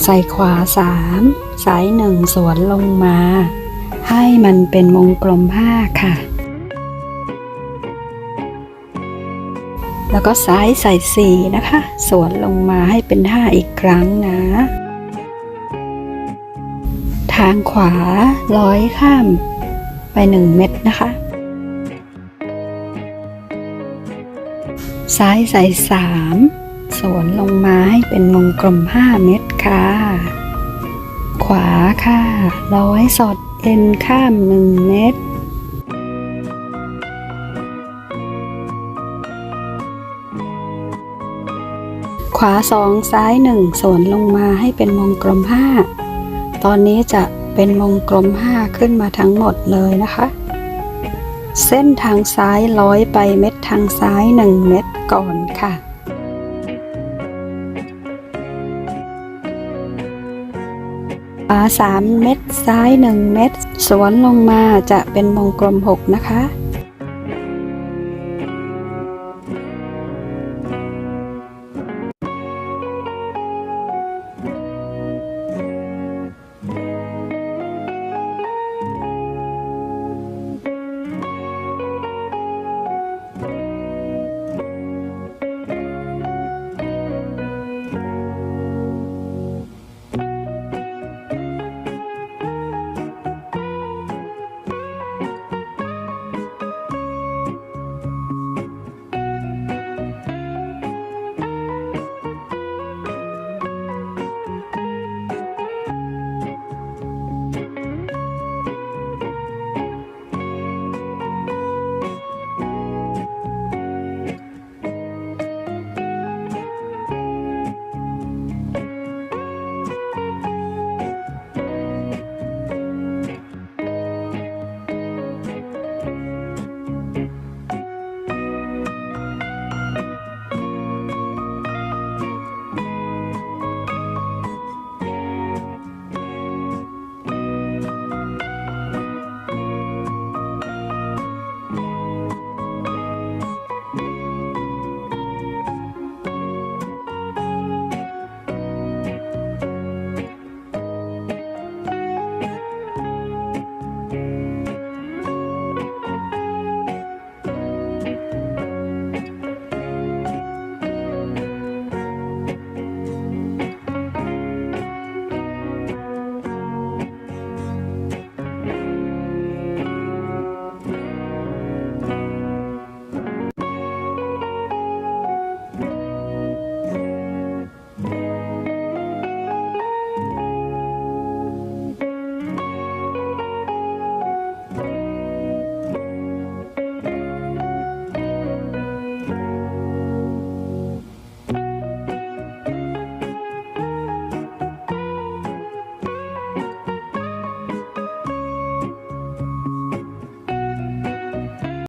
ใส่ขวา3 ซ้าย1 สวนลงมาให้มันเป็นวงกลม5ค่ะแล้วก็ซ้ายใส่4นะคะสวนลงมาให้เป็น5อีกครั้งนะทางขวาร้อยข้ามไป1 เม็ดนะคะซ้ายใส่3 สวนลงมาให้เป็นวงกลม5 เม็ดค่ะขวาค่ะร้อยสอดเอ็นข้าม1 เม็ดขวา2 ซ้าย1 สวนลงมาให้เป็นวงกลม5ตอนนี้จะเป็นวงกลม5ขึ้นมาทั้งหมดเลยนะคะเส้นทางซ้ายร้อยไปเม็ดทางซ้าย1 เม็ดก่อนค่ะขวา3 เม็ดซ้าย1 เม็ดสวนลงมาจะเป็นวงกลม6นะคะ